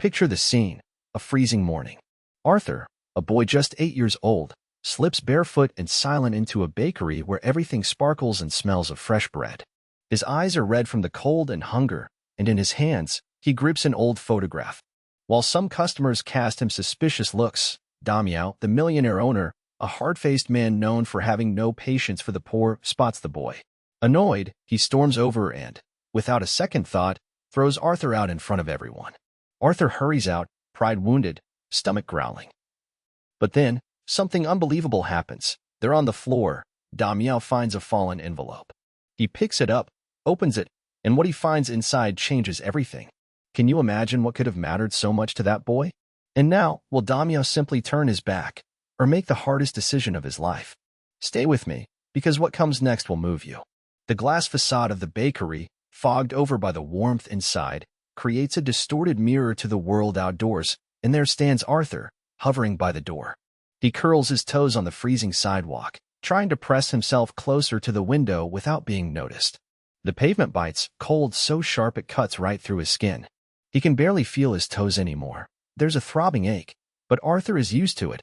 Picture the scene: a freezing morning. Arthur, a boy just 8 years old, slips barefoot and silent into a bakery where everything sparkles and smells of fresh bread. His eyes are red from the cold and hunger, and in his hands, he grips an old photograph. While some customers cast him suspicious looks, Damião, the millionaire owner, a hard-faced man known for having no patience for the poor, spots the boy. Annoyed, he storms over and, without a second thought, throws Arthur out in front of everyone. Arthur hurries out, pride wounded, stomach growling. But then, something unbelievable happens. There on the floor, Damião finds a fallen envelope. He picks it up, opens it, and what he finds inside changes everything. Can you imagine what could have mattered so much to that boy? And now, will Damião simply turn his back, or make the hardest decision of his life? Stay with me, because what comes next will move you. The glass facade of the bakery, fogged over by the warmth inside, creates a distorted mirror to the world outdoors, and there stands Arthur, hovering by the door. He curls his toes on the freezing sidewalk, trying to press himself closer to the window without being noticed. The pavement bites cold so sharp it cuts right through his skin. He can barely feel his toes anymore. There's a throbbing ache, but Arthur is used to it,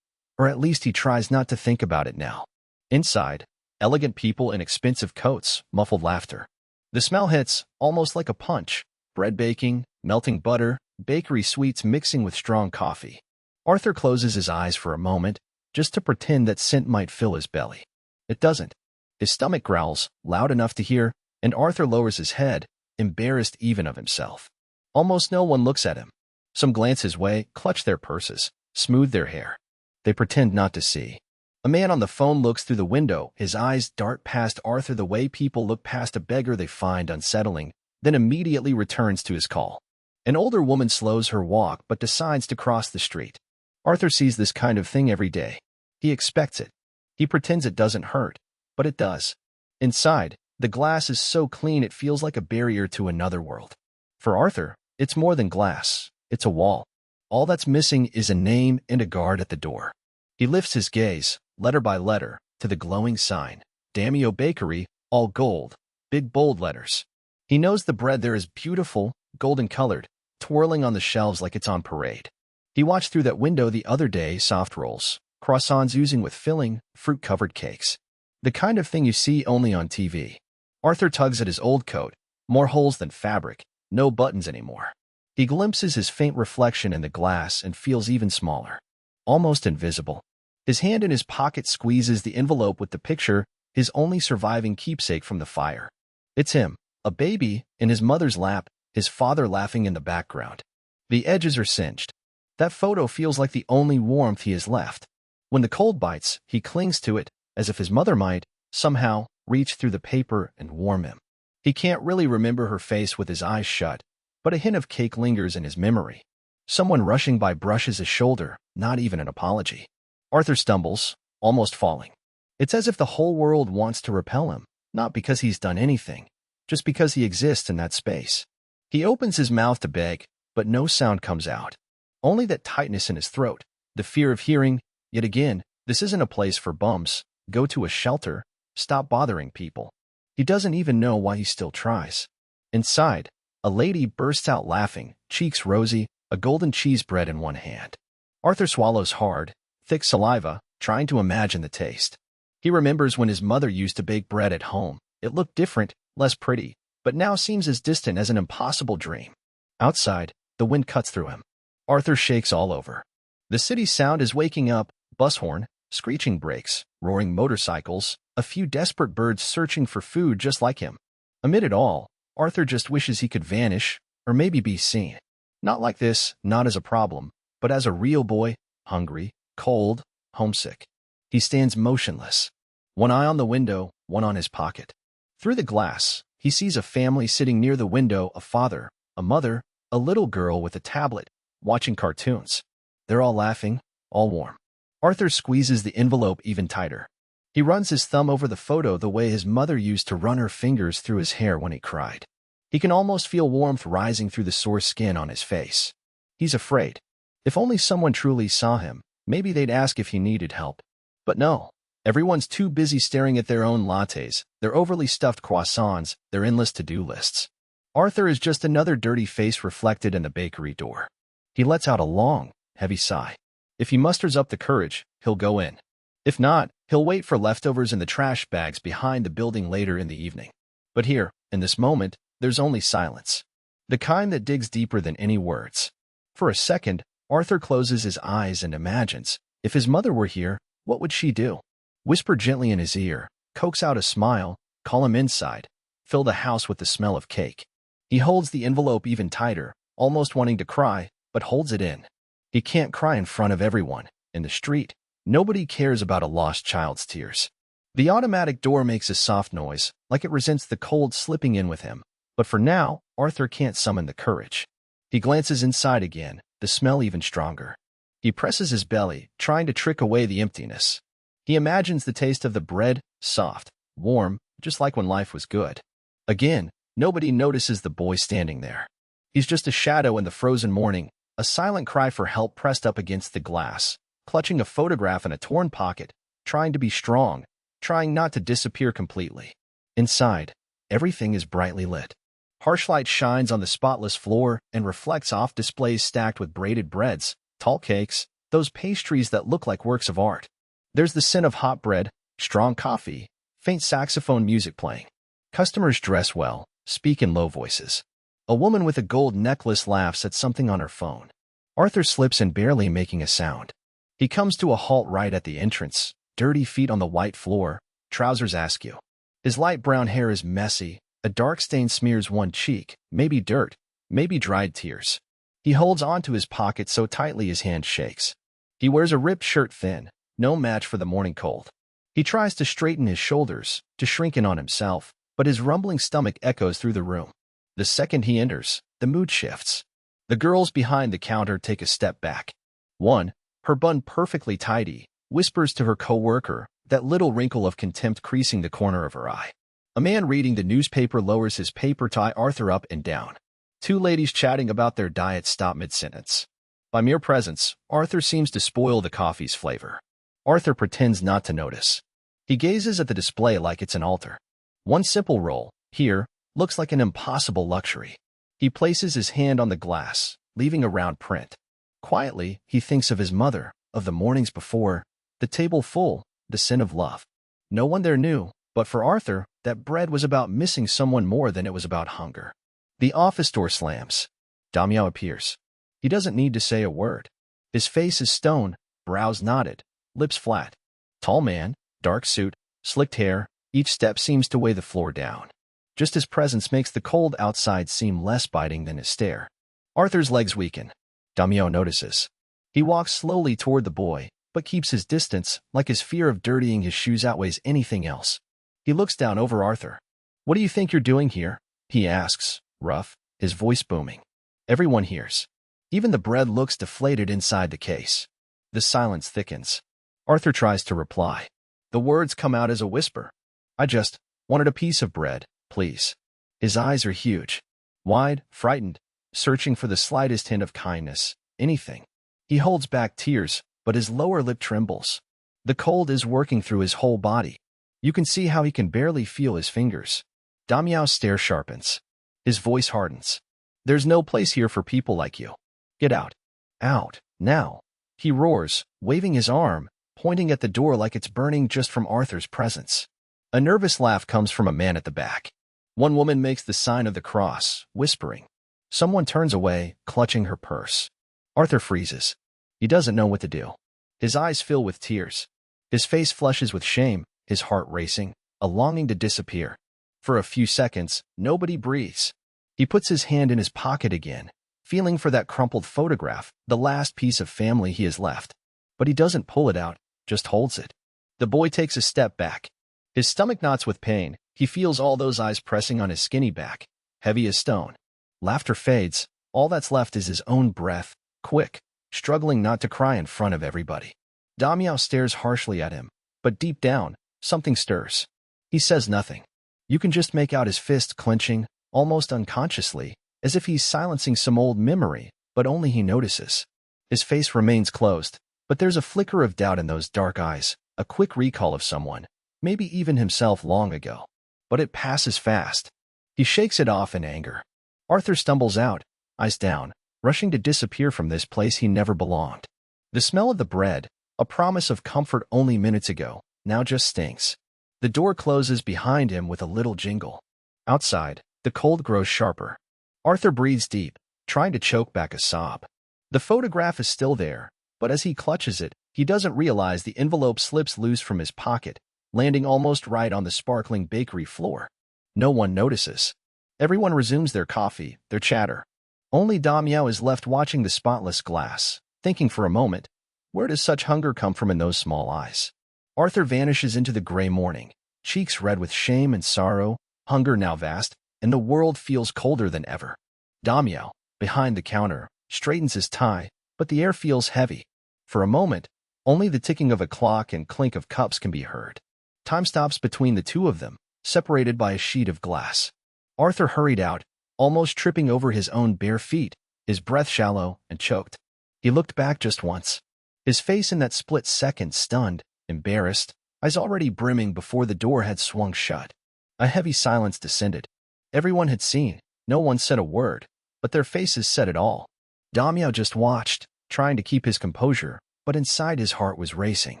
or at least he tries not to think about it now. Inside, elegant people in expensive coats, muffled laughter. The smell hits, almost like a punch: bread baking, melting butter, bakery sweets mixing with strong coffee. Arthur closes his eyes for a moment, just to pretend that scent might fill his belly. It doesn't. His stomach growls, loud enough to hear, and Arthur lowers his head, embarrassed even of himself. Almost no one looks at him. Some glance his way, clutch their purses, smooth their hair. They pretend not to see. A man on the phone looks through the window, his eyes dart past Arthur the way people look past a beggar they find unsettling, then immediately returns to his call. An older woman slows her walk but decides to cross the street. Arthur sees this kind of thing every day. He expects it. He pretends it doesn't hurt, but it does. Inside, the glass is so clean it feels like a barrier to another world. For Arthur, it's more than glass. It's a wall. All that's missing is a name and a guard at the door. He lifts his gaze, letter by letter, to the glowing sign: Damião Bakery, all gold, big bold letters. He knows the bread there is beautiful, golden-colored, twirling on the shelves like it's on parade. He watched through that window the other day: soft rolls, croissants oozing with filling, fruit-covered cakes. The kind of thing you see only on TV. Arthur tugs at his old coat, more holes than fabric, no buttons anymore. He glimpses his faint reflection in the glass and feels even smaller, almost invisible. His hand in his pocket squeezes the envelope with the picture, his only surviving keepsake from the fire. It's him, a baby, in his mother's lap, his father laughing in the background. The edges are singed. That photo feels like the only warmth he has left. When the cold bites, he clings to it, as if his mother might, somehow, reach through the paper and warm him. He can't really remember her face with his eyes shut, but a hint of cake lingers in his memory. Someone rushing by brushes his shoulder, not even an apology. Arthur stumbles, almost falling. It's as if the whole world wants to repel him, not because he's done anything, just because he exists in that space. He opens his mouth to beg, but no sound comes out. Only that tightness in his throat, the fear of hearing, yet again, this isn't a place for bums. Go to a shelter, stop bothering people. He doesn't even know why he still tries. Inside, a lady bursts out laughing, cheeks rosy, a golden cheese bread in one hand. Arthur swallows hard, thick saliva, trying to imagine the taste. He remembers when his mother used to bake bread at home. It looked different, less pretty, but now seems as distant as an impossible dream. Outside, the wind cuts through him. Arthur shakes all over. The city sound is waking up: bus horn, screeching brakes, roaring motorcycles, a few desperate birds searching for food just like him. Amid it all, Arthur just wishes he could vanish, or maybe be seen. Not like this, not as a problem, but as a real boy, hungry, cold, homesick. He stands motionless, one eye on the window, one on his pocket. Through the glass, he sees a family sitting near the window: a father, a mother, a little girl with a tablet, watching cartoons. They're all laughing, all warm. Arthur squeezes the envelope even tighter. He runs his thumb over the photo the way his mother used to run her fingers through his hair when he cried. He can almost feel warmth rising through the sore skin on his face. He's afraid. If only someone truly saw him, maybe they'd ask if he needed help. But no, everyone's too busy staring at their own lattes, their overly stuffed croissants, their endless to-do lists. Arthur is just another dirty face reflected in the bakery door. He lets out a long, heavy sigh. If he musters up the courage, he'll go in. If not, he'll wait for leftovers in the trash bags behind the building later in the evening. But here, in this moment, there's only silence. The kind that digs deeper than any words. For a second, Arthur closes his eyes and imagines, if his mother were here, what would she do? Whisper gently in his ear, coax out a smile, call him inside, fill the house with the smell of cake. He holds the envelope even tighter, almost wanting to cry, but holds it in. He can't cry in front of everyone. In the street, nobody cares about a lost child's tears. The automatic door makes a soft noise, like it resents the cold slipping in with him. But for now, Arthur can't summon the courage. He glances inside again, the smell even stronger. He presses his belly, trying to trick away the emptiness. He imagines the taste of the bread, soft, warm, just like when life was good. Again, nobody notices the boy standing there. He's just a shadow in the frozen morning, a silent cry for help pressed up against the glass, clutching a photograph in a torn pocket, trying to be strong, trying not to disappear completely. Inside, everything is brightly lit. Harsh light shines on the spotless floor and reflects off displays stacked with braided breads, tall cakes, those pastries that look like works of art. There's the scent of hot bread, strong coffee, faint saxophone music playing. Customers dress well, speak in low voices. A woman with a gold necklace laughs at something on her phone. Arthur slips in, barely making a sound. He comes to a halt right at the entrance, dirty feet on the white floor, trousers askew. His light brown hair is messy, a dark stain smears one cheek, maybe dirt, maybe dried tears. He holds onto his pocket so tightly his hand shakes. He wears a ripped shirt, thin, no match for the morning cold. He tries to straighten his shoulders, to shrink in on himself, but his rumbling stomach echoes through the room. The second he enters, the mood shifts. The girls behind the counter take a step back. One, her bun perfectly tidy, whispers to her coworker, that little wrinkle of contempt creasing the corner of her eye. A man reading the newspaper lowers his paper to eye Arthur up and down. Two ladies chatting about their diet stop mid-sentence. By mere presence, Arthur seems to spoil the coffee's flavor. Arthur pretends not to notice. He gazes at the display like it's an altar. One simple roll, here, looks like an impossible luxury. He places his hand on the glass, leaving a round print. Quietly, he thinks of his mother, of the mornings before, the table full, the scent of love. No one there knew, but for Arthur, that bread was about missing someone more than it was about hunger. The office door slams. Damião appears. He doesn't need to say a word. His face is stone, brows knotted, lips flat. Tall man, dark suit, slicked hair, each step seems to weigh the floor down. Just his presence makes the cold outside seem less biting than his stare. Arthur's legs weaken. Damião notices. He walks slowly toward the boy, but keeps his distance, like his fear of dirtying his shoes outweighs anything else. He looks down over Arthur. "What do you think you're doing here?" he asks, rough, his voice booming. Everyone hears. Even the bread looks deflated inside the case. The silence thickens. Arthur tries to reply. The words come out as a whisper. "I just wanted a piece of bread, please." His eyes are huge, wide, frightened, searching for the slightest hint of kindness, anything. He holds back tears, but his lower lip trembles. The cold is working through his whole body. You can see how he can barely feel his fingers. Damião's stare sharpens. His voice hardens. "There's no place here for people like you. Get out. Out, now." He roars, waving his arm, pointing at the door like it's burning just from Arthur's presence. A nervous laugh comes from a man at the back. One woman makes the sign of the cross, whispering. Someone turns away, clutching her purse. Arthur freezes. He doesn't know what to do. His eyes fill with tears. His face flushes with shame, his heart racing, a longing to disappear. For a few seconds, nobody breathes. He puts his hand in his pocket again, feeling for that crumpled photograph, the last piece of family he has left. But he doesn't pull it out, just holds it. The boy takes a step back. His stomach knots with pain. He feels all those eyes pressing on his skinny back, heavy as stone. Laughter fades. All that's left is his own breath, quick, struggling not to cry in front of everybody. Damião stares harshly at him, but deep down, something stirs. He says nothing. You can just make out his fist clenching, almost unconsciously, as if he's silencing some old memory, but only he notices. His face remains closed, but there's a flicker of doubt in those dark eyes, a quick recall of someone, maybe even himself long ago. But it passes fast. He shakes it off in anger. Arthur stumbles out, eyes down, rushing to disappear from this place he never belonged. The smell of the bread, a promise of comfort only minutes ago, now just stinks. The door closes behind him with a little jingle. Outside, the cold grows sharper. Arthur breathes deep, trying to choke back a sob. The photograph is still there, but as he clutches it, he doesn't realize the envelope slips loose from his pocket, landing almost right on the sparkling bakery floor. No one notices. Everyone resumes their coffee, their chatter. Only Damião is left watching the spotless glass, thinking for a moment, where does such hunger come from in those small eyes? Arthur vanishes into the gray morning, cheeks red with shame and sorrow, hunger now vast, and the world feels colder than ever. Damião, behind the counter, straightens his tie, but the air feels heavy. For a moment, only the ticking of a clock and clink of cups can be heard. Time stops between the two of them, separated by a sheet of glass. Arthur hurried out, almost tripping over his own bare feet, his breath shallow and choked. He looked back just once. His face in that split second stunned, embarrassed, eyes already brimming before the door had swung shut. A heavy silence descended. Everyone had seen, no one said a word, but their faces said it all. Damião just watched, trying to keep his composure, but inside his heart was racing.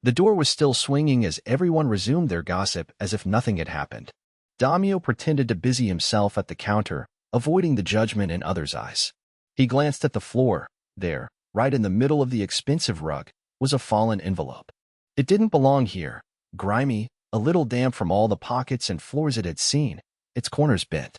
The door was still swinging as everyone resumed their gossip as if nothing had happened. Damião pretended to busy himself at the counter, avoiding the judgment in others' eyes. He glanced at the floor. There, right in the middle of the expensive rug, was a fallen envelope. It didn't belong here, grimy, a little damp from all the pockets and floors it had seen, its corners bent.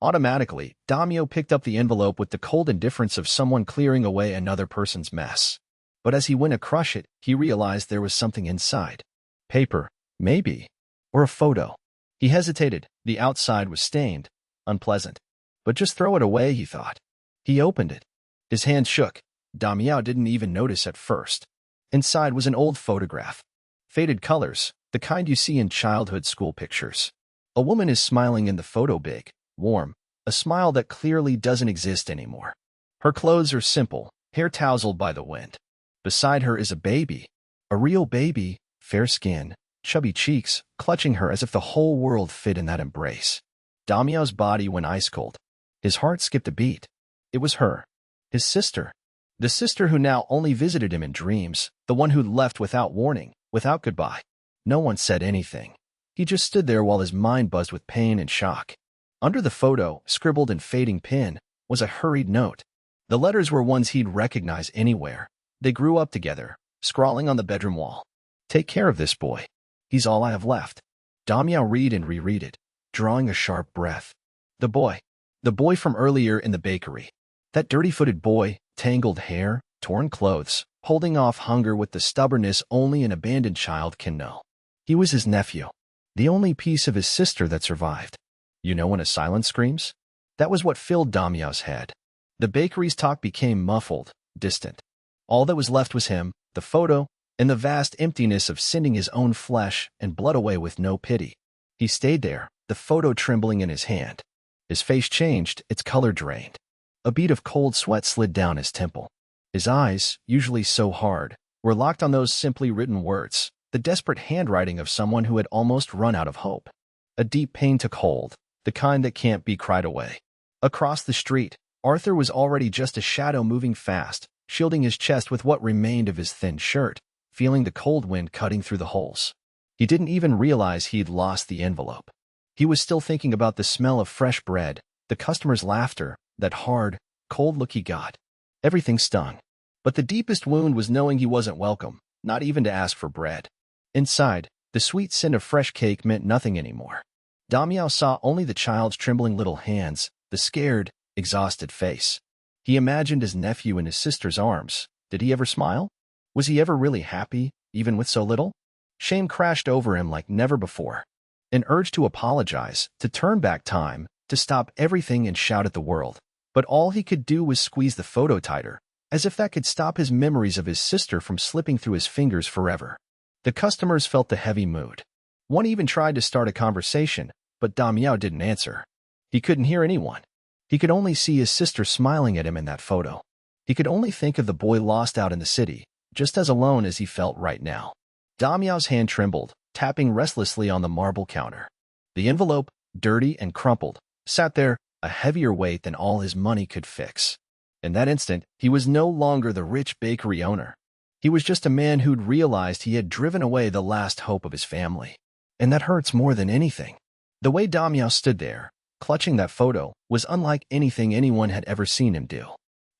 Automatically, Damião picked up the envelope with the cold indifference of someone clearing away another person's mess. But as he went to crush it, he realized there was something inside. Paper, maybe. Or a photo. He hesitated. The outside was stained, unpleasant. But just throw it away, he thought. He opened it. His hand shook. Damião didn't even notice at first. Inside was an old photograph. Faded colors, the kind you see in childhood school pictures. A woman is smiling in the photo, big, warm, a smile that clearly doesn't exist anymore. Her clothes are simple, hair tousled by the wind. Beside her is a baby, a real baby, fair skin, chubby cheeks, clutching her as if the whole world fit in that embrace. Damião's body went ice cold. His heart skipped a beat. It was her, his sister. The sister who now only visited him in dreams, the one who left without warning, without goodbye. No one said anything. He just stood there while his mind buzzed with pain and shock. Under the photo, scribbled in fading pen, was a hurried note. The letters were ones he'd recognize anywhere. They grew up together, scrawling on the bedroom wall. Take care of this boy. He's all I have left. Damião read and reread it, drawing a sharp breath. The boy from earlier in the bakery. That dirty-footed boy, tangled hair, torn clothes, holding off hunger with the stubbornness only an abandoned child can know. He was his nephew, the only piece of his sister that survived. You know when a silence screams? That was what filled Damião's head. The bakery's talk became muffled, distant. All that was left was him, the photo, and the vast emptiness of sending his own flesh and blood away with no pity. He stayed there, the photo trembling in his hand. His face changed, its color drained. A bead of cold sweat slid down his temple. His eyes, usually so hard, were locked on those simply written words, the desperate handwriting of someone who had almost run out of hope. A deep pain took hold, the kind that can't be cried away. Across the street, Arthur was already just a shadow moving fast, shielding his chest with what remained of his thin shirt, feeling the cold wind cutting through the holes. He didn't even realize he'd lost the envelope. He was still thinking about the smell of fresh bread, the customer's laughter, that hard, cold look he got. Everything stung. But the deepest wound was knowing he wasn't welcome, not even to ask for bread. Inside, the sweet scent of fresh cake meant nothing anymore. Damião saw only the child's trembling little hands, the scared, exhausted face. He imagined his nephew in his sister's arms. Did he ever smile? Was he ever really happy, even with so little? Shame crashed over him like never before. An urge to apologize, to turn back time, to stop everything and shout at the world. But all he could do was squeeze the photo tighter, as if that could stop his memories of his sister from slipping through his fingers forever. The customers felt the heavy mood. One even tried to start a conversation, but Damião didn't answer. He couldn't hear anyone. He could only see his sister smiling at him in that photo. He could only think of the boy lost out in the city, just as alone as he felt right now. Damião's hand trembled, tapping restlessly on the marble counter. The envelope, dirty and crumpled, sat there, a heavier weight than all his money could fix. In that instant, he was no longer the rich bakery owner. He was just a man who'd realized he had driven away the last hope of his family. And that hurts more than anything. The way Damião stood there, clutching that photo, was unlike anything anyone had ever seen him do.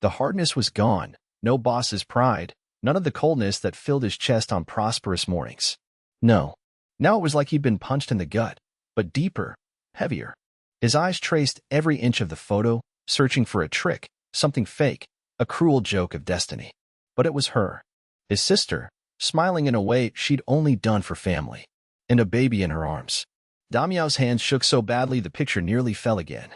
The hardness was gone, no boss's pride, none of the coldness that filled his chest on prosperous mornings. No. Now it was like he'd been punched in the gut, but deeper, heavier. His eyes traced every inch of the photo, searching for a trick, something fake, a cruel joke of destiny. But it was her, his sister, smiling in a way she'd only done for family, and a baby in her arms. Damião's hands shook so badly the picture nearly fell again.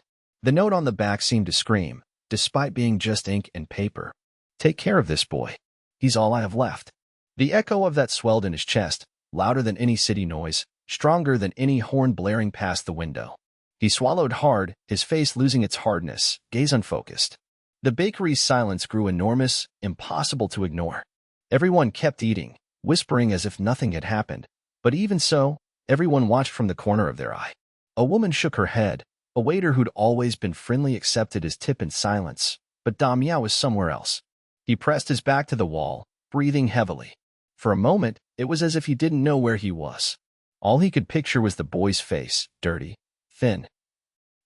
The note on the back seemed to scream, despite being just ink and paper. Take care of this boy. He's all I have left. The echo of that swelled in his chest, louder than any city noise, stronger than any horn blaring past the window. He swallowed hard, his face losing its hardness, gaze unfocused. The bakery's silence grew enormous, impossible to ignore. Everyone kept eating, whispering as if nothing had happened, but even so, everyone watched from the corner of their eye. A woman shook her head, a waiter who'd always been friendly accepted his tip in silence, but Damião was somewhere else. He pressed his back to the wall, breathing heavily. For a moment, it was as if he didn't know where he was. All he could picture was the boy's face, dirty, thin.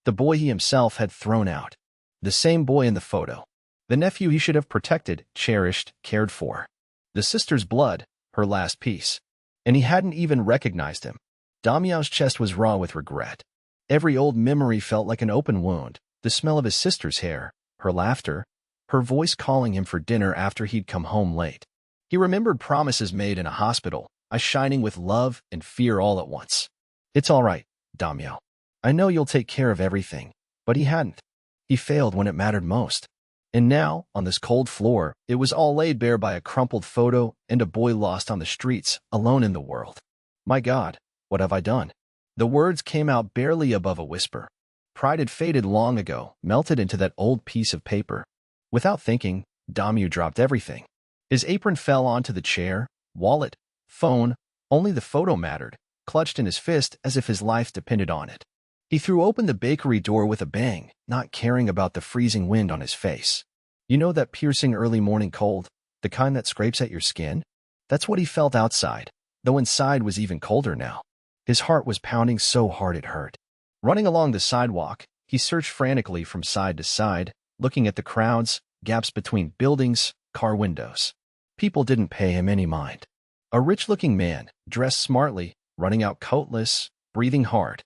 The boy he himself had thrown out. The same boy in the photo. The nephew he should have protected, cherished, cared for. The sister's blood, her last piece. And he hadn't even recognized him. Damião's chest was raw with regret. Every old memory felt like an open wound, the smell of his sister's hair, her laughter, her voice calling him for dinner after he'd come home late. He remembered promises made in a hospital, eyes shining with love and fear all at once. It's all right, Damião. I know you'll take care of everything. But he hadn't. He failed when it mattered most. And now, on this cold floor, it was all laid bare by a crumpled photo and a boy lost on the streets, alone in the world. My God, what have I done? The words came out barely above a whisper. Pride had faded long ago, melted into that old piece of paper. Without thinking, Damião dropped everything. His apron fell onto the chair, wallet, phone, only the photo mattered, clutched in his fist as if his life depended on it. He threw open the bakery door with a bang, not caring about the freezing wind on his face. You know that piercing early morning cold, the kind that scrapes at your skin? That's what he felt outside, though inside was even colder now. His heart was pounding so hard it hurt. Running along the sidewalk, he searched frantically from side to side, looking at the crowds, gaps between buildings, car windows. People didn't pay him any mind. A rich-looking man, dressed smartly, running out coatless, breathing hard.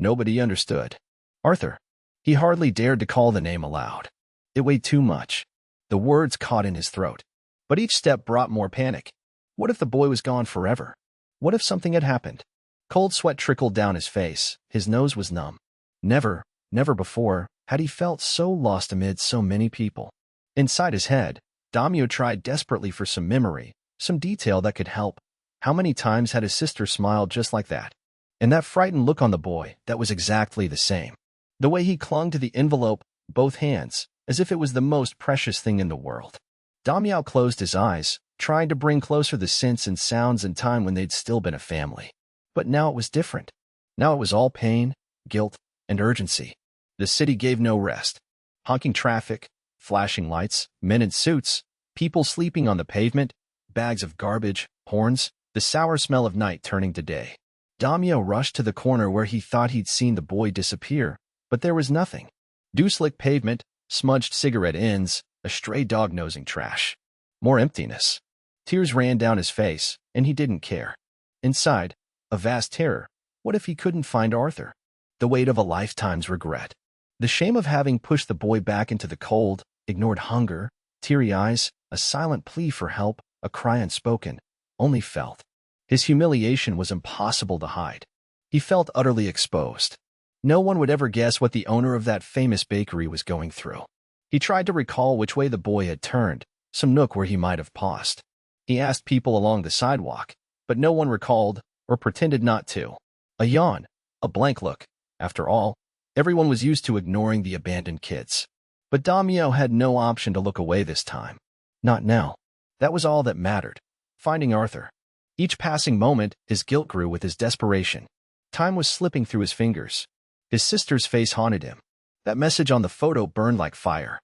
Nobody understood. Arthur. He hardly dared to call the name aloud. It weighed too much. The words caught in his throat. But each step brought more panic. What if the boy was gone forever? What if something had happened? Cold sweat trickled down his face. His nose was numb. Never before, had he felt so lost amid so many people. Inside his head, Damião tried desperately for some memory, some detail that could help. How many times had his sister smiled just like that? And that frightened look on the boy, that was exactly the same. The way he clung to the envelope, both hands, as if it was the most precious thing in the world. Damião closed his eyes, trying to bring closer the scents and sounds and time when they'd still been a family. But now it was different. Now it was all pain, guilt, and urgency. The city gave no rest. Honking traffic, flashing lights, men in suits, people sleeping on the pavement, bags of garbage, horns, the sour smell of night turning to day. Damião rushed to the corner where he thought he'd seen the boy disappear, but there was nothing. Dew-slick pavement, smudged cigarette ends, a stray dog nosing trash. More emptiness. Tears ran down his face, and he didn't care. Inside, a vast terror. What if he couldn't find Arthur? The weight of a lifetime's regret. The shame of having pushed the boy back into the cold, ignored hunger, teary eyes, a silent plea for help, a cry unspoken, only felt. His humiliation was impossible to hide. He felt utterly exposed. No one would ever guess what the owner of that famous bakery was going through. He tried to recall which way the boy had turned, some nook where he might have paused. He asked people along the sidewalk, but no one recalled or pretended not to. A yawn, a blank look. After all, everyone was used to ignoring the abandoned kids. But Damião had no option to look away this time. Not now. That was all that mattered. Finding Arthur. Each passing moment, his guilt grew with his desperation. Time was slipping through his fingers. His sister's face haunted him. That message on the photo burned like fire.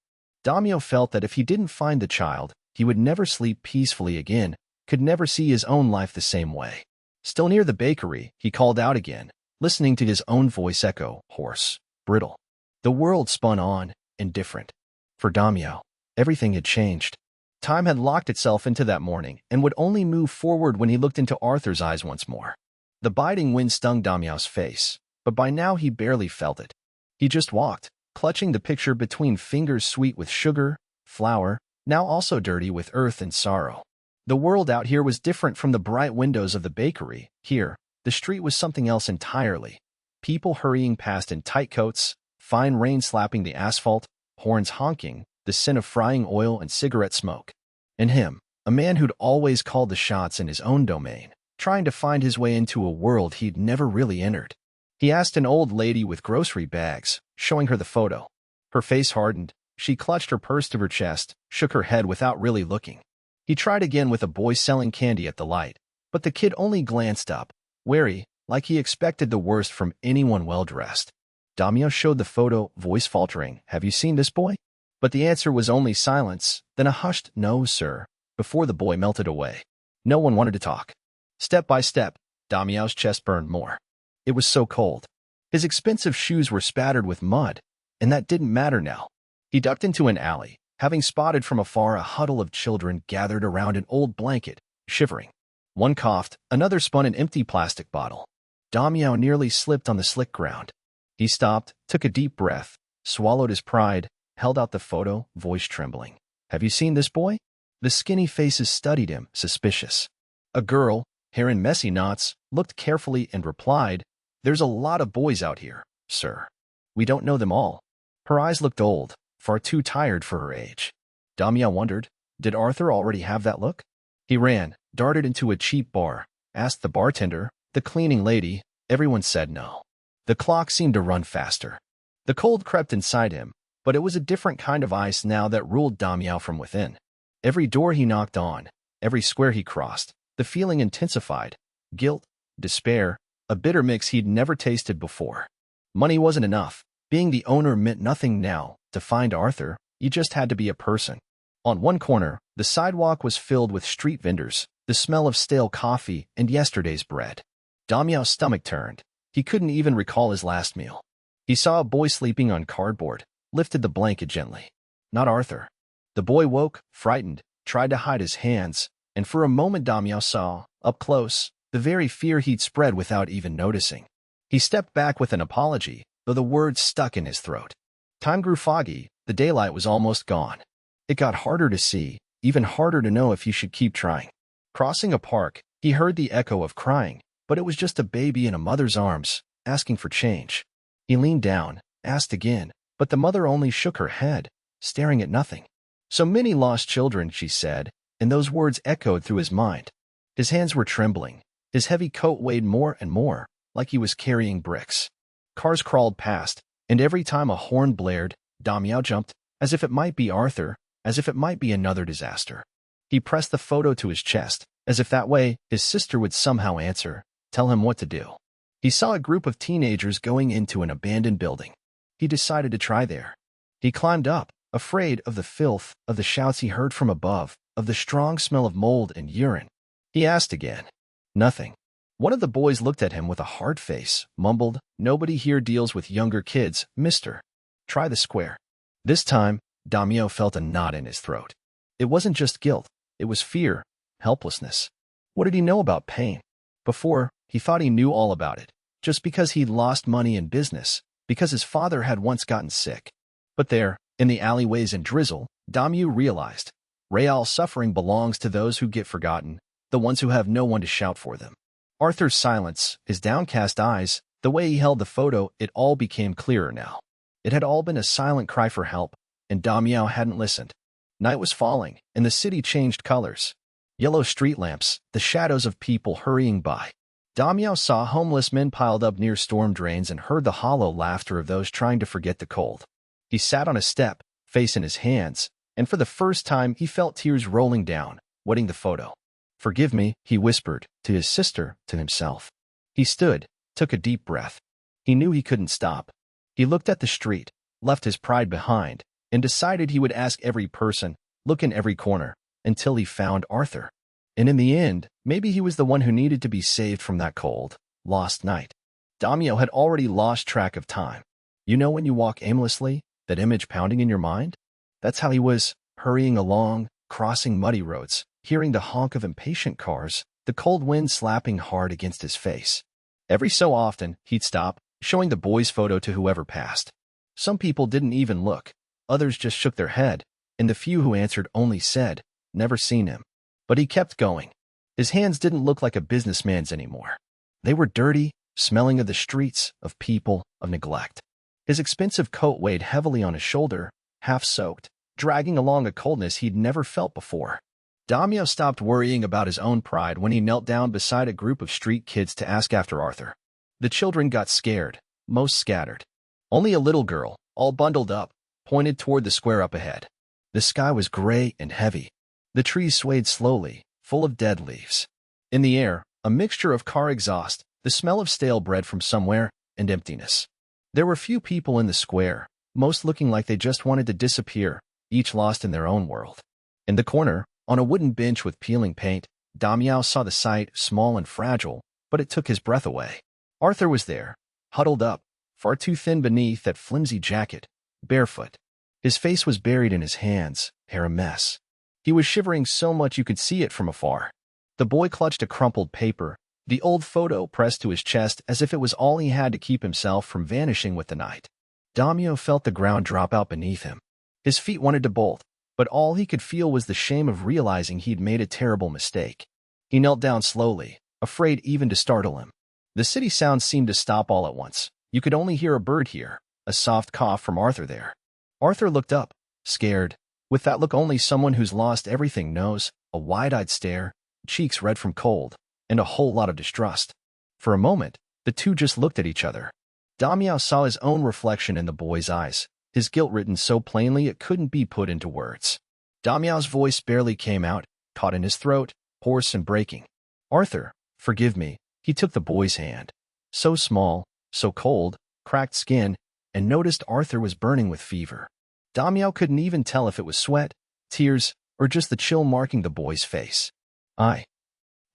Damião felt that if he didn't find the child, he would never sleep peacefully again, could never see his own life the same way. Still near the bakery, he called out again, listening to his own voice echo, hoarse, brittle. The world spun on, indifferent. For Damião, everything had changed. Time had locked itself into that morning and would only move forward when he looked into Arthur's eyes once more. The biting wind stung Damião's face, but by now he barely felt it. He just walked, clutching the picture between fingers sweet with sugar, flour, now also dirty with earth and sorrow. The world out here was different from the bright windows of the bakery. Here, the street was something else entirely. People hurrying past in tight coats, fine rain slapping the asphalt, horns honking, the scent of frying oil and cigarette smoke. And him, a man who'd always called the shots in his own domain, trying to find his way into a world he'd never really entered. He asked an old lady with grocery bags, showing her the photo. Her face hardened. She clutched her purse to her chest, shook her head without really looking. He tried again with a boy selling candy at the light, but the kid only glanced up, wary, like he expected the worst from anyone well-dressed. Damião showed the photo, voice faltering, "Have you seen this boy?" But the answer was only silence, then a hushed, "No, sir," before the boy melted away. No one wanted to talk. Step by step, Damião's chest burned more. It was so cold. His expensive shoes were spattered with mud, and that didn't matter now. He ducked into an alley, having spotted from afar a huddle of children gathered around an old blanket, shivering. One coughed, another spun an empty plastic bottle. Damião nearly slipped on the slick ground. He stopped, took a deep breath, swallowed his pride, held out the photo, voice trembling. "Have you seen this boy?" The skinny faces studied him, suspicious. A girl, hair in messy knots, looked carefully and replied, "There's a lot of boys out here, sir. We don't know them all." Her eyes looked old, far too tired for her age. Damião wondered, did Arthur already have that look? He ran, darted into a cheap bar, asked the bartender, the cleaning lady. Everyone said no. The clock seemed to run faster. The cold crept inside him, but it was a different kind of ice now that ruled Damião from within. Every door he knocked on, every square he crossed, the feeling intensified. Guilt, despair, a bitter mix he'd never tasted before. Money wasn't enough. Being the owner meant nothing now. To find Arthur, you just had to be a person. On one corner, the sidewalk was filled with street vendors, the smell of stale coffee and yesterday's bread. Damião's stomach turned. He couldn't even recall his last meal. He saw a boy sleeping on cardboard, lifted the blanket gently. Not Arthur. The boy woke, frightened, tried to hide his hands, and for a moment Damião saw, up close, the very fear he'd spread without even noticing. He stepped back with an apology, though the words stuck in his throat. Time grew foggy, the daylight was almost gone. It got harder to see, even harder to know if he should keep trying. Crossing a park, he heard the echo of crying, but it was just a baby in a mother's arms, asking for change. He leaned down, asked again, but the mother only shook her head, staring at nothing. "So many lost children," she said, and those words echoed through his mind. His hands were trembling. His heavy coat weighed more and more, like he was carrying bricks. Cars crawled past, and every time a horn blared, Damião jumped, as if it might be Arthur, as if it might be another disaster. He pressed the photo to his chest, as if that way his sister would somehow answer, tell him what to do. He saw a group of teenagers going into an abandoned building. He decided to try there. He climbed up, afraid of the filth, of the shouts he heard from above, of the strong smell of mold and urine. He asked again. Nothing. One of the boys looked at him with a hard face, mumbled, "Nobody here deals with younger kids, mister. Try the square." This time, Damião felt a knot in his throat. It wasn't just guilt. It was fear, helplessness. What did he know about pain? Before, he thought he knew all about it, just because he'd lost money in business, because his father had once gotten sick. But there, in the alleyways and drizzle, Damião realized, real suffering belongs to those who get forgotten, the ones who have no one to shout for them. Arthur's silence, his downcast eyes, the way he held the photo, it all became clearer now. It had all been a silent cry for help, and Damião hadn't listened. Night was falling, and the city changed colors. Yellow street lamps, the shadows of people hurrying by. Damião saw homeless men piled up near storm drains and heard the hollow laughter of those trying to forget the cold. He sat on a step, face in his hands, and for the first time he felt tears rolling down, wetting the photo. "Forgive me," he whispered, to his sister, to himself. He stood, took a deep breath. He knew he couldn't stop. He looked at the street, left his pride behind, and decided he would ask every person, look in every corner, until he found Arthur. And in the end, maybe he was the one who needed to be saved from that cold, lost night. Damião had already lost track of time. You know when you walk aimlessly, that image pounding in your mind? That's how he was, hurrying along, crossing muddy roads, hearing the honk of impatient cars, the cold wind slapping hard against his face. Every so often, he'd stop, showing the boy's photo to whoever passed. Some people didn't even look. Others just shook their head, and the few who answered only said, "Never seen him." But he kept going. His hands didn't look like a businessman's anymore. They were dirty, smelling of the streets, of people, of neglect. His expensive coat weighed heavily on his shoulder, half-soaked, dragging along a coldness he'd never felt before. Damião stopped worrying about his own pride when he knelt down beside a group of street kids to ask after Arthur. The children got scared, most scattered. Only a little girl, all bundled up, pointed toward the square up ahead. The sky was gray and heavy. The trees swayed slowly, full of dead leaves. In the air, a mixture of car exhaust, the smell of stale bread from somewhere, and emptiness. There were few people in the square, most looking like they just wanted to disappear, each lost in their own world. In the corner, on a wooden bench with peeling paint, Damião saw the sight, small and fragile, but it took his breath away. Arthur was there, huddled up, far too thin beneath that flimsy jacket, barefoot. His face was buried in his hands, hair a mess. He was shivering so much you could see it from afar. The boy clutched a crumpled paper, the old photo pressed to his chest as if it was all he had to keep himself from vanishing with the night. Damião felt the ground drop out beneath him. His feet wanted to bolt, but all he could feel was the shame of realizing he'd made a terrible mistake. He knelt down slowly, afraid even to startle him. The city sounds seemed to stop all at once. You could only hear a bird here, a soft cough from Arthur there. Arthur looked up, scared, with that look only someone who's lost everything knows, a wide-eyed stare, cheeks red from cold, and a whole lot of distrust. For a moment, the two just looked at each other. Damião saw his own reflection in the boy's eyes, his guilt written so plainly it couldn't be put into words. Damião's voice barely came out, caught in his throat, hoarse and breaking. "Arthur, forgive me." He took the boy's hand. So small, so cold, cracked skin, and noticed Arthur was burning with fever. Damião couldn't even tell if it was sweat, tears, or just the chill marking the boy's face. I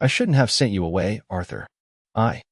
shouldn't have sent you away, Arthur. I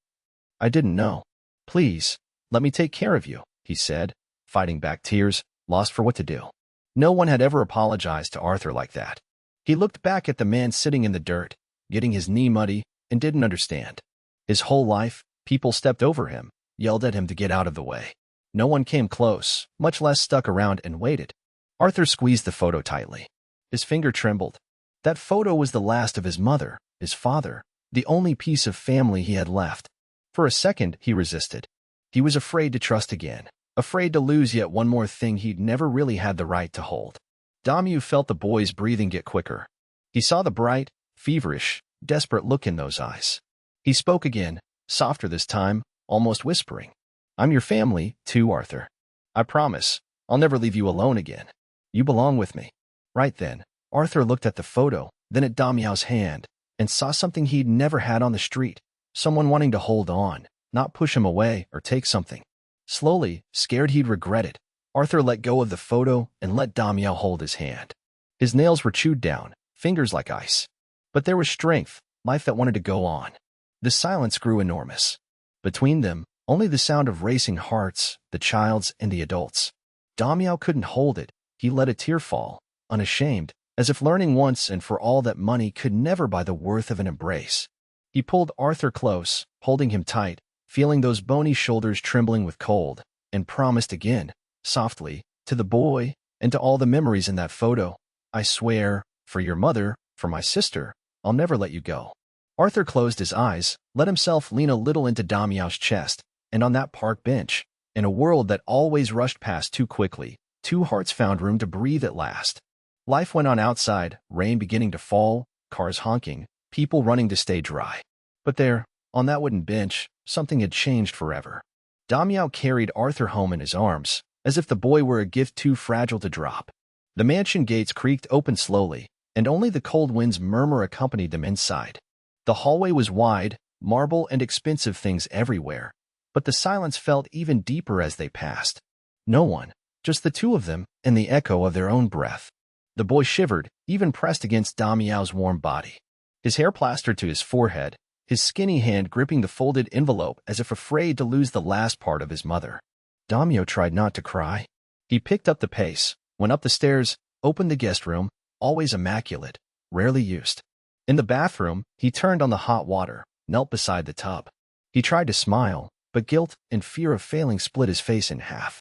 didn't know. Please, let me take care of you," he said, fighting back tears, lost for what to do. No one had ever apologized to Arthur like that. He looked back at the man sitting in the dirt, getting his knee muddy, and didn't understand. His whole life, people stepped over him, yelled at him to get out of the way. No one came close, much less stuck around and waited. Arthur squeezed the photo tightly. His finger trembled. That photo was the last of his mother, his father, the only piece of family he had left. For a second, he resisted. He was afraid to trust again, afraid to lose yet one more thing he'd never really had the right to hold. Damião felt the boy's breathing get quicker. He saw the bright, feverish, desperate look in those eyes. He spoke again, softer this time, almost whispering. "I'm your family, too, Arthur. I promise, I'll never leave you alone again. You belong with me." Right then, Arthur looked at the photo, then at Damião's hand, and saw something he'd never had on the street, someone wanting to hold on, not push him away or take something. Slowly, scared he'd regret it, Arthur let go of the photo and let Damião hold his hand. His nails were chewed down, fingers like ice. But there was strength, life that wanted to go on. The silence grew enormous. Between them, only the sound of racing hearts, the child's and the adult's. Damião couldn't hold it. He let a tear fall, unashamed, as if learning once and for all that money could never buy the worth of an embrace. He pulled Arthur close, holding him tight, feeling those bony shoulders trembling with cold, and promised again, softly, to the boy, and to all the memories in that photo, "I swear, for your mother, for my sister, I'll never let you go." Arthur closed his eyes, let himself lean a little into Damião's chest, and on that park bench, in a world that always rushed past too quickly, two hearts found room to breathe at last. Life went on outside, rain beginning to fall, cars honking, people running to stay dry. But there, on that wooden bench, something had changed forever. Damião carried Arthur home in his arms, as if the boy were a gift too fragile to drop. The mansion gates creaked open slowly, and only the cold wind's murmur accompanied them inside. The hallway was wide, marble and expensive things everywhere, but the silence felt even deeper as they passed. No one, Just the two of them and the echo of their own breath. The boy shivered, even pressed against Damião's warm body. His hair plastered to his forehead, his skinny hand gripping the folded envelope as if afraid to lose the last part of his mother. Damião tried not to cry. He picked up the pace, went up the stairs, opened the guest room, always immaculate, rarely used. In the bathroom, he turned on the hot water, knelt beside the tub. He tried to smile, but guilt and fear of failing split his face in half.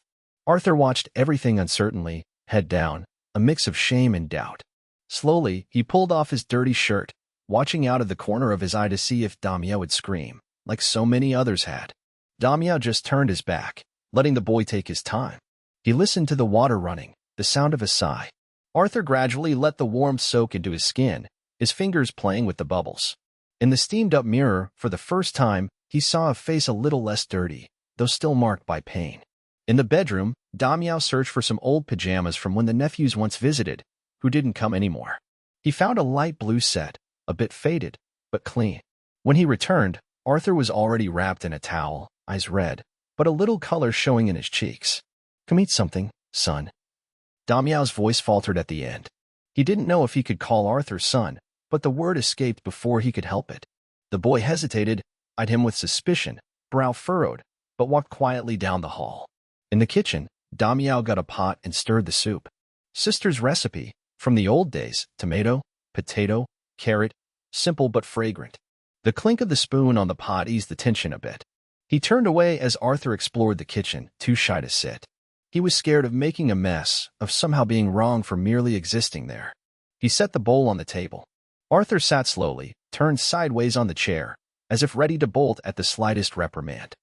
Arthur watched everything uncertainly, head down, a mix of shame and doubt. Slowly, he pulled off his dirty shirt, watching out of the corner of his eye to see if Damião would scream, like so many others had. Damião just turned his back, letting the boy take his time. He listened to the water running, the sound of a sigh. Arthur gradually let the warmth soak into his skin, his fingers playing with the bubbles. In the steamed-up mirror, for the first time, he saw a face a little less dirty, though still marked by pain. In the bedroom, Damião searched for some old pajamas from when the nephews once visited, who didn't come anymore. He found a light blue set, a bit faded, but clean. When he returned, Arthur was already wrapped in a towel, eyes red, but a little color showing in his cheeks. "Come eat something, son." Damião's voice faltered at the end. He didn't know if he could call Arthur son, but the word escaped before he could help it. The boy hesitated, eyed him with suspicion, brow furrowed, but walked quietly down the hall. In the kitchen, Damião got a pot and stirred the soup. Sister's recipe, from the old days, tomato, potato, carrot, simple but fragrant. The clink of the spoon on the pot eased the tension a bit. He turned away as Arthur explored the kitchen, too shy to sit. He was scared of making a mess, of somehow being wrong for merely existing there. He set the bowl on the table. Arthur sat slowly, turned sideways on the chair, as if ready to bolt at the slightest reprimand.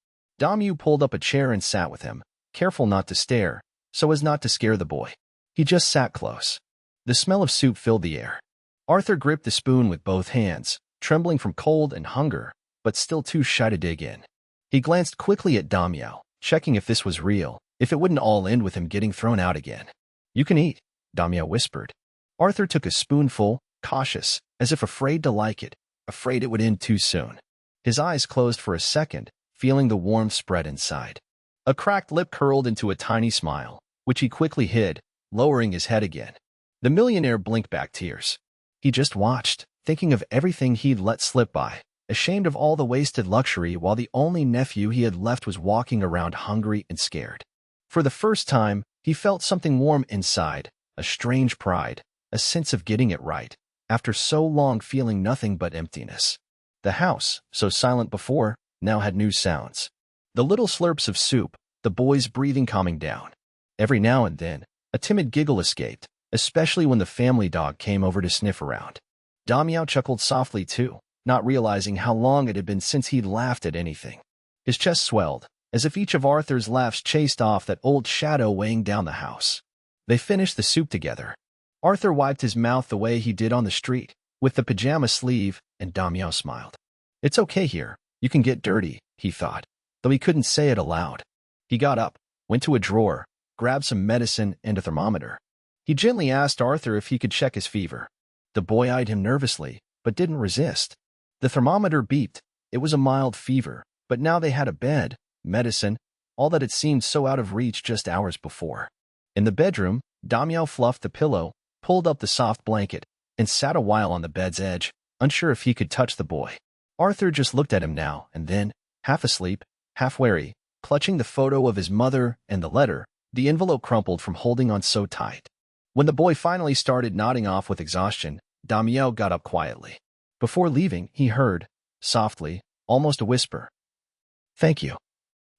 Damião pulled up a chair and sat with him, careful not to stare, so as not to scare the boy. He just sat close. The smell of soup filled the air. Arthur gripped the spoon with both hands, trembling from cold and hunger, but still too shy to dig in. He glanced quickly at Damião, checking if this was real, if it wouldn't all end with him getting thrown out again. "You can eat," Damião whispered. Arthur took a spoonful, cautious, as if afraid to like it, afraid it would end too soon. His eyes closed for a second, feeling the warmth spread inside. A cracked lip curled into a tiny smile, which he quickly hid, lowering his head again. The millionaire blinked back tears. He just watched, thinking of everything he'd let slip by, ashamed of all the wasted luxury while the only nephew he had left was walking around hungry and scared. For the first time, he felt something warm inside, a strange pride, a sense of getting it right, after so long feeling nothing but emptiness. The house, so silent before, now had new sounds. The little slurps of soup, the boy's breathing calming down. Every now and then, a timid giggle escaped, especially when the family dog came over to sniff around. Damião chuckled softly too, not realizing how long it had been since he'd laughed at anything. His chest swelled, as if each of Arthur's laughs chased off that old shadow weighing down the house. They finished the soup together. Arthur wiped his mouth the way he did on the street, with the pajama sleeve, and Damião smiled. "It's okay here, you can get dirty," he thought, though he couldn't say it aloud. He got up, went to a drawer, grabbed some medicine and a thermometer. He gently asked Arthur if he could check his fever. The boy eyed him nervously, but didn't resist. The thermometer beeped. It was a mild fever, but now they had a bed, medicine, all that had seemed so out of reach just hours before. In the bedroom, Damião fluffed the pillow, pulled up the soft blanket, and sat a while on the bed's edge, unsure if he could touch the boy. Arthur just looked at him now and then, half asleep, half wary, clutching the photo of his mother and the letter, the envelope crumpled from holding on so tight. When the boy finally started nodding off with exhaustion, Damião got up quietly. Before leaving, he heard, softly, almost a whisper, "Thank you."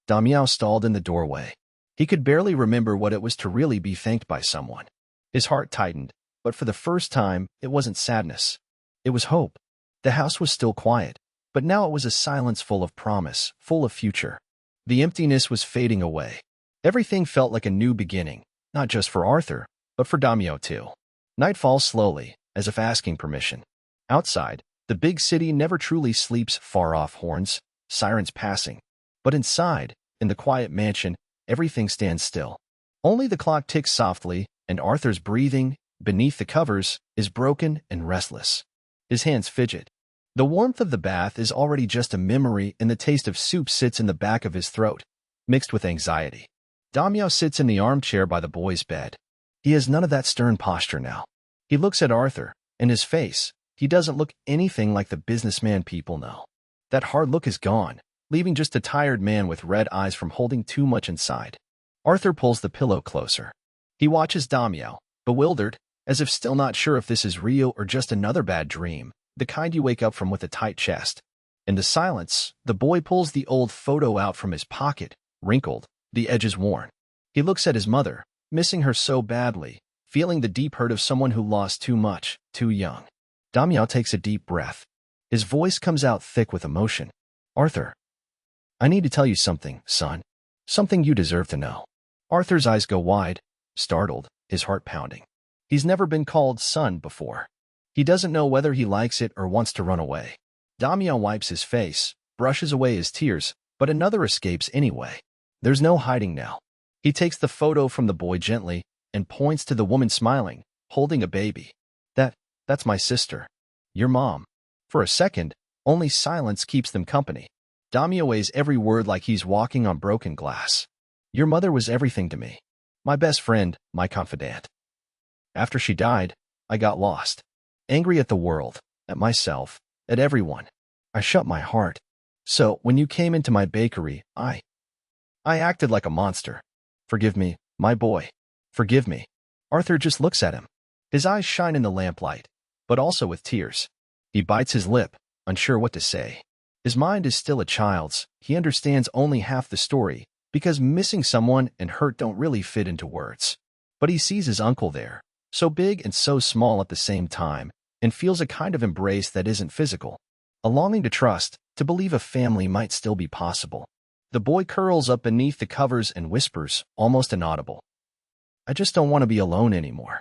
Damião stalled in the doorway. He could barely remember what it was to really be thanked by someone. His heart tightened, but for the first time, it wasn't sadness. It was hope. The house was still quiet, but now it was a silence full of promise, full of future. The emptiness was fading away. Everything felt like a new beginning, not just for Arthur, but for Damião too. Night falls slowly, as if asking permission. Outside, the big city never truly sleeps, far-off horns, sirens passing. But inside, in the quiet mansion, everything stands still. Only the clock ticks softly, and Arthur's breathing, beneath the covers, is broken and restless. His hands fidget. The warmth of the bath is already just a memory, and the taste of soup sits in the back of his throat, mixed with anxiety. Damião sits in the armchair by the boy's bed. He has none of that stern posture now. He looks at Arthur, and his face, he doesn't look anything like the businessman people know. That hard look is gone, leaving just a tired man with red eyes from holding too much inside. Arthur pulls the pillow closer. He watches Damião, bewildered, as if still not sure if this is real or just another bad dream, the kind you wake up from with a tight chest. In the silence, the boy pulls the old photo out from his pocket, wrinkled, the edges worn. He looks at his mother, missing her so badly, feeling the deep hurt of someone who lost too much, too young. Damião takes a deep breath. His voice comes out thick with emotion. Arthur, I need to tell you something, son. Something you deserve to know. Arthur's eyes go wide, startled, his heart pounding. He's never been called son before. He doesn't know whether he likes it or wants to run away. Damião wipes his face, brushes away his tears, but another escapes anyway. There's no hiding now. He takes the photo from the boy gently and points to the woman smiling, holding a baby. That's my sister. Your mom. For a second, only silence keeps them company. Damião weighs every word like he's walking on broken glass. Your mother was everything to me. My best friend, my confidant. After she died, I got lost. Angry at the world, at myself, at everyone. I shut my heart. So, when you came into my bakery, I acted like a monster. Forgive me, my boy. Forgive me. Arthur just looks at him. His eyes shine in the lamplight, but also with tears. He bites his lip, unsure what to say. His mind is still a child's. He understands only half the story, because missing someone and hurt don't really fit into words. But he sees his uncle there, so big and so small at the same time, and feels a kind of embrace that isn't physical. A longing to trust, to believe a family might still be possible. The boy curls up beneath the covers and whispers, almost inaudible. I just don't want to be alone anymore.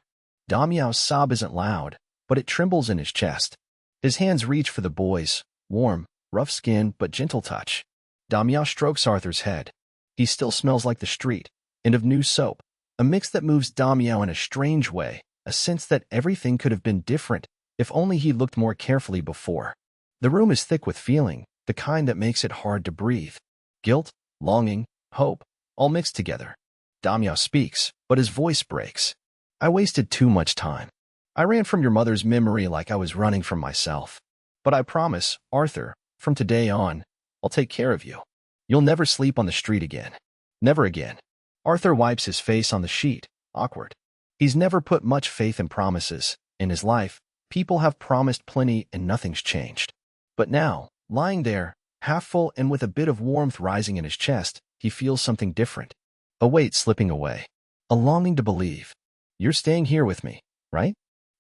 Damião's sob isn't loud, but it trembles in his chest. His hands reach for the boy's, warm, rough skin but gentle touch. Damião strokes Arthur's head. He still smells like the street, and of new soap, a mix that moves Damião in a strange way, a sense that everything could have been different if only he looked more carefully before. The room is thick with feeling, the kind that makes it hard to breathe. Guilt, longing, hope, all mixed together. Damião speaks, but his voice breaks. I wasted too much time. I ran from your mother's memory like I was running from myself. But I promise, Arthur, from today on, I'll take care of you. You'll never sleep on the street again. Never again. Arthur wipes his face on the sheet, awkward. He's never put much faith in promises. In his life, people have promised plenty and nothing's changed. But now, lying there, half full and with a bit of warmth rising in his chest, he feels something different. A weight slipping away. A longing to believe. You're staying here with me, right?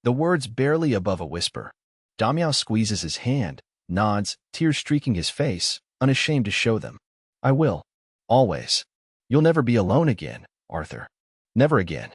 The words barely above a whisper. Damião squeezes his hand, nods, tears streaking his face, unashamed to show them. I will. Always. You'll never be alone again, Arthur. Never again.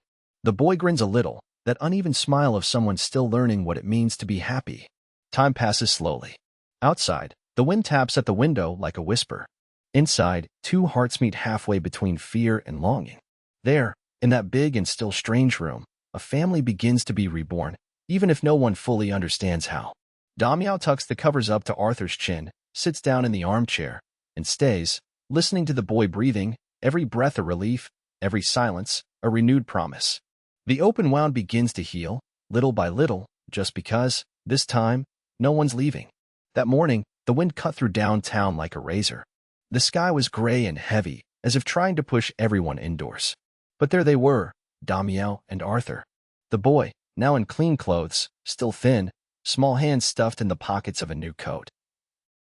The boy grins a little, that uneven smile of someone still learning what it means to be happy. Time passes slowly. Outside, the wind taps at the window like a whisper. Inside, two hearts meet halfway between fear and longing. There, in that big and still strange room, a family begins to be reborn, even if no one fully understands how. Damião tucks the covers up to Arthur's chin, sits down in the armchair, and stays, listening to the boy breathing, every breath a relief, every silence a renewed promise. The open wound begins to heal, little by little, just because, this time, no one's leaving. That morning, the wind cut through downtown like a razor. The sky was gray and heavy, as if trying to push everyone indoors. But there they were, Damião and Arthur. The boy, now in clean clothes, still thin, small hands stuffed in the pockets of a new coat.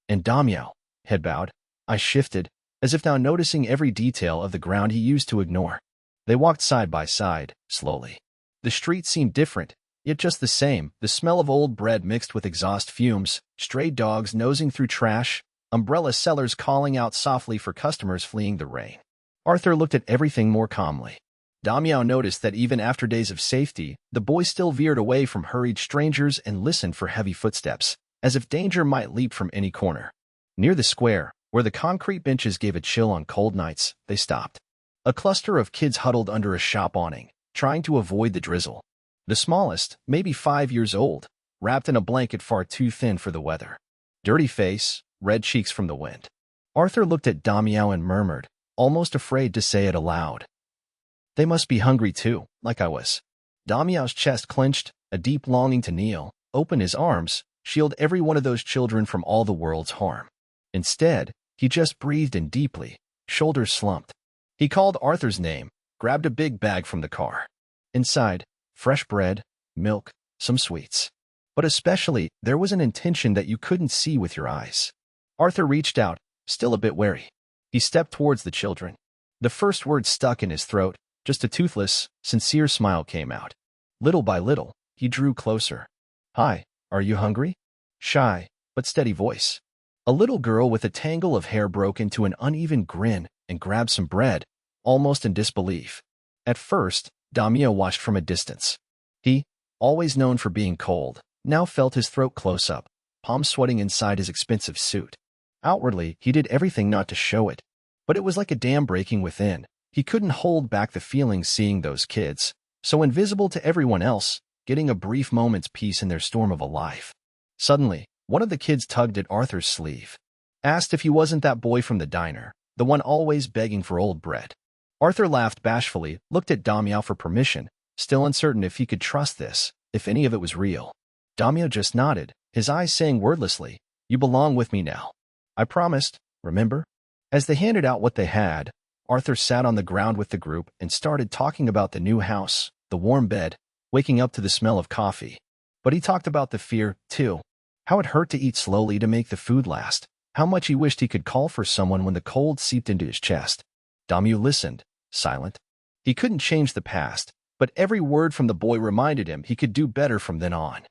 And Damião, head bowed, eyes shifted, as if now noticing every detail of the ground he used to ignore. They walked side by side, slowly. The street seemed different, yet just the same, the smell of old bread mixed with exhaust fumes, stray dogs nosing through trash, umbrella sellers calling out softly for customers fleeing the rain. Arthur looked at everything more calmly. Damião noticed that even after days of safety, the boy still veered away from hurried strangers and listened for heavy footsteps, as if danger might leap from any corner. Near the square, where the concrete benches gave a chill on cold nights, they stopped. A cluster of kids huddled under a shop awning, trying to avoid the drizzle. The smallest, maybe 5 years old, wrapped in a blanket far too thin for the weather. Dirty face, red cheeks from the wind. Arthur looked at Damião and murmured, almost afraid to say it aloud, They must be hungry too, like I was. Damião's chest clenched, a deep longing to kneel, open his arms, shield every one of those children from all the world's harm. Instead, he just breathed in deeply, shoulders slumped. He called Arthur's name, grabbed a big bag from the car. Inside, fresh bread, milk, some sweets. But especially, there was an intention that you couldn't see with your eyes. Arthur reached out, still a bit wary. He stepped towards the children. The first word stuck in his throat, just a toothless, sincere smile came out. Little by little, he drew closer. Hi, are you hungry? Shy, but steady voice. A little girl with a tangle of hair broke into an uneven grin and grabbed some bread, almost in disbelief. At first, Damião watched from a distance. He, always known for being cold, now felt his throat close up, palms sweating inside his expensive suit. Outwardly, he did everything not to show it. But it was like a dam breaking within. He couldn't hold back the feeling seeing those kids, so invisible to everyone else, getting a brief moment's peace in their storm of a life. Suddenly, one of the kids tugged at Arthur's sleeve. Asked if he wasn't that boy from the diner, the one always begging for old bread. Arthur laughed bashfully, looked at Damião for permission, still uncertain if he could trust this, if any of it was real. Damião just nodded, his eyes saying wordlessly, "You belong with me now. I promised, remember?" As they handed out what they had, Arthur sat on the ground with the group and started talking about the new house, the warm bed, waking up to the smell of coffee. But he talked about the fear, too. How it hurt to eat slowly to make the food last. How much he wished he could call for someone when the cold seeped into his chest. Damião listened, silent. He couldn't change the past, but every word from the boy reminded him he could do better from then on.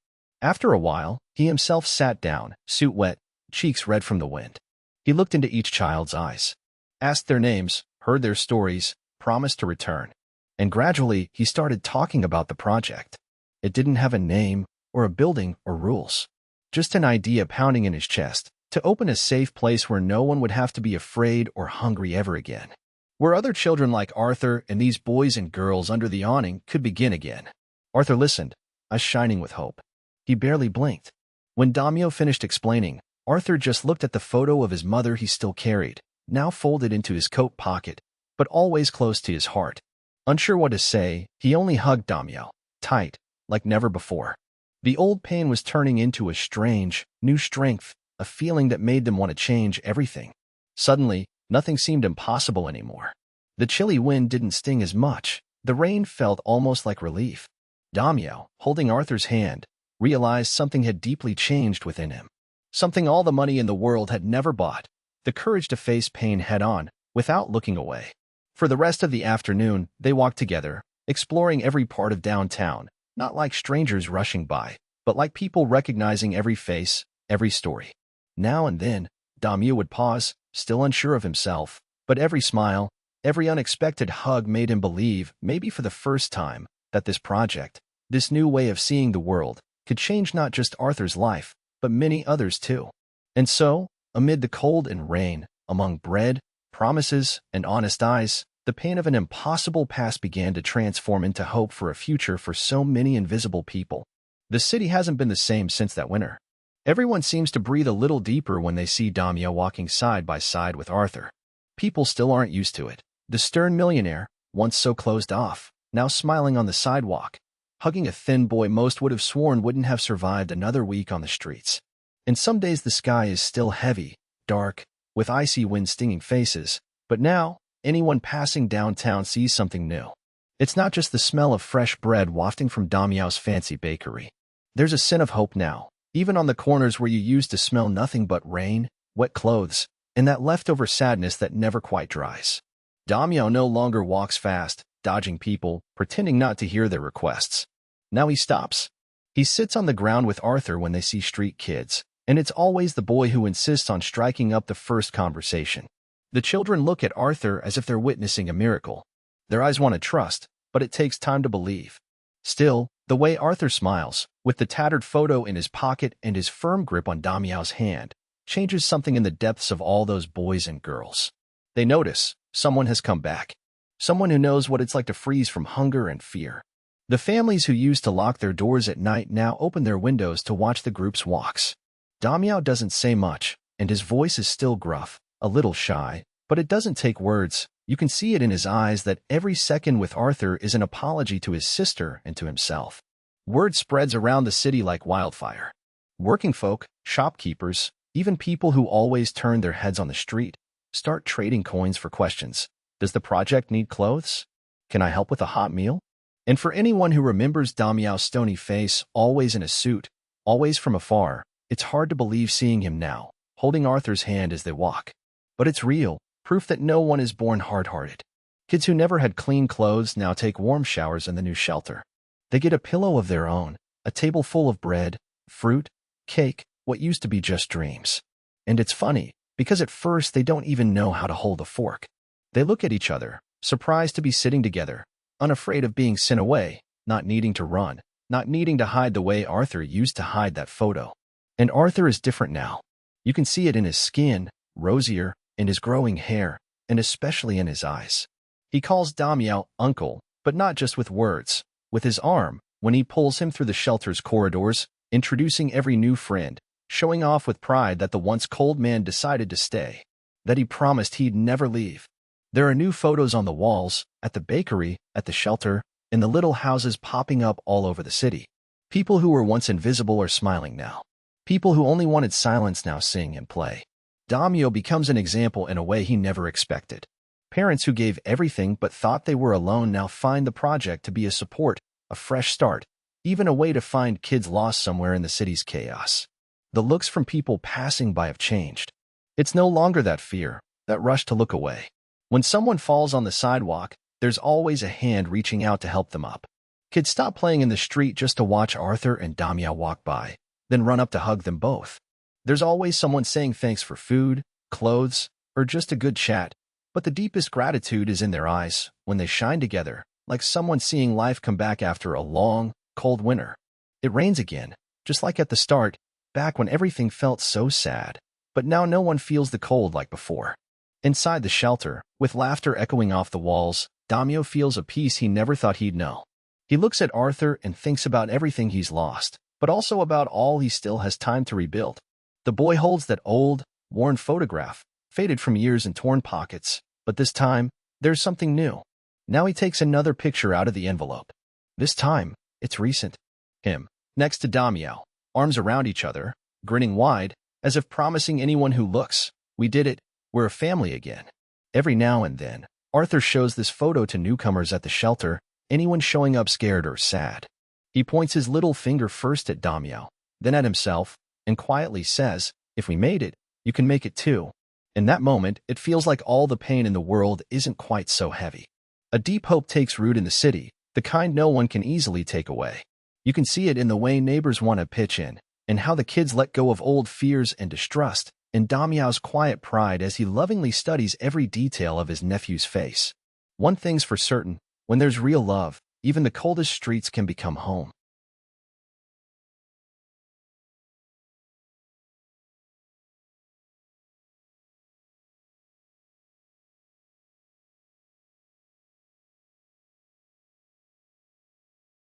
After a while, he himself sat down, suit wet, cheeks red from the wind. He looked into each child's eyes, asked their names, heard their stories, promised to return. And gradually, he started talking about the project. It didn't have a name, or a building, or rules. Just an idea pounding in his chest, to open a safe place where no one would have to be afraid or hungry ever again. Where other children like Arthur and these boys and girls under the awning could begin again. Arthur listened, eyes shining with hope. He barely blinked. When Damião finished explaining, Arthur just looked at the photo of his mother he still carried, now folded into his coat pocket, but always close to his heart. Unsure what to say, he only hugged Damião, tight, like never before. The old pain was turning into a strange, new strength, a feeling that made them want to change everything. Suddenly, nothing seemed impossible anymore. The chilly wind didn't sting as much. The rain felt almost like relief. Damião, holding Arthur's hand, realized something had deeply changed within him. Something all the money in the world had never bought. The courage to face pain head-on, without looking away. For the rest of the afternoon, they walked together, exploring every part of downtown, not like strangers rushing by, but like people recognizing every face, every story. Now and then, Damião would pause, still unsure of himself, but every smile, every unexpected hug made him believe, maybe for the first time, that this project, this new way of seeing the world, could change not just Arthur's life, but many others too. And so, amid the cold and rain, among bread, promises, and honest eyes, the pain of an impossible past began to transform into hope for a future for so many invisible people. The city hasn't been the same since that winter. Everyone seems to breathe a little deeper when they see Damião walking side by side with Arthur. People still aren't used to it. The stern millionaire, once so closed off, now smiling on the sidewalk, hugging a thin boy most would have sworn wouldn't have survived another week on the streets. And some days the sky is still heavy, dark, with icy wind stinging faces, but now, anyone passing downtown sees something new. It's not just the smell of fresh bread wafting from Damião's fancy bakery. There's a scent of hope now, even on the corners where you used to smell nothing but rain, wet clothes, and that leftover sadness that never quite dries. Damião no longer walks fast, dodging people, pretending not to hear their requests. Now he stops. He sits on the ground with Arthur when they see street kids, and it's always the boy who insists on striking up the first conversation. The children look at Arthur as if they're witnessing a miracle. Their eyes want to trust, but it takes time to believe. Still, the way Arthur smiles, with the tattered photo in his pocket and his firm grip on Damião's hand, changes something in the depths of all those boys and girls. They notice someone has come back. Someone who knows what it's like to freeze from hunger and fear. The families who used to lock their doors at night now open their windows to watch the group's walks. Damião doesn't say much, and his voice is still gruff, a little shy, but it doesn't take words, You can see it in his eyes that every second with Arthur is an apology to his sister and to himself. Word spreads around the city like wildfire. Working folk, shopkeepers, even people who always turn their heads on the street, start trading coins for questions. Does the project need clothes? Can I help with a hot meal? And for anyone who remembers Damião's stony face, always in a suit, always from afar, it's hard to believe seeing him now, holding Arthur's hand as they walk. But it's real, proof that no one is born hard-hearted. Kids who never had clean clothes now take warm showers in the new shelter. They get a pillow of their own, a table full of bread, fruit, cake, what used to be just dreams. And it's funny, because at first they don't even know how to hold a fork. They look at each other, surprised to be sitting together, unafraid of being sent away, not needing to run, not needing to hide the way Arthur used to hide that photo. And Arthur is different now. You can see it in his skin, rosier, in his growing hair, and especially in his eyes. He calls Damião uncle, but not just with words, with his arm, when he pulls him through the shelter's corridors, introducing every new friend, showing off with pride that the once cold man decided to stay, that he promised he'd never leave. There are new photos on the walls, at the bakery, at the shelter, in the little houses popping up all over the city. People who were once invisible are smiling now. People who only wanted silence now sing and play. Damião becomes an example in a way he never expected. Parents who gave everything but thought they were alone now find the project to be a support, a fresh start, even a way to find kids lost somewhere in the city's chaos. The looks from people passing by have changed. It's no longer that fear, that rush to look away. When someone falls on the sidewalk, there's always a hand reaching out to help them up. Kids stop playing in the street just to watch Arthur and Damião walk by, then run up to hug them both. There's always someone saying thanks for food, clothes, or just a good chat, but the deepest gratitude is in their eyes when they shine together, like someone seeing life come back after a long, cold winter. It rains again, just like at the start, back when everything felt so sad, but now no one feels the cold like before. Inside the shelter, with laughter echoing off the walls, Damião feels a peace he never thought he'd know. He looks at Arthur and thinks about everything he's lost, but also about all he still has time to rebuild. The boy holds that old, worn photograph, faded from years and torn pockets, but this time, there's something new. Now he takes another picture out of the envelope. This time, it's recent. Him, next to Damião, arms around each other, grinning wide, as if promising anyone who looks, "We did it, we're a family again." Every now and then, Arthur shows this photo to newcomers at the shelter, anyone showing up scared or sad. He points his little finger first at Damião, then at himself, and quietly says, "If we made it, you can make it too." In that moment, it feels like all the pain in the world isn't quite so heavy. A deep hope takes root in the city, the kind no one can easily take away. You can see it in the way neighbors want to pitch in, and how the kids let go of old fears and distrust, and Damião's quiet pride as he lovingly studies every detail of his nephew's face. One thing's for certain, when there's real love, even the coldest streets can become home.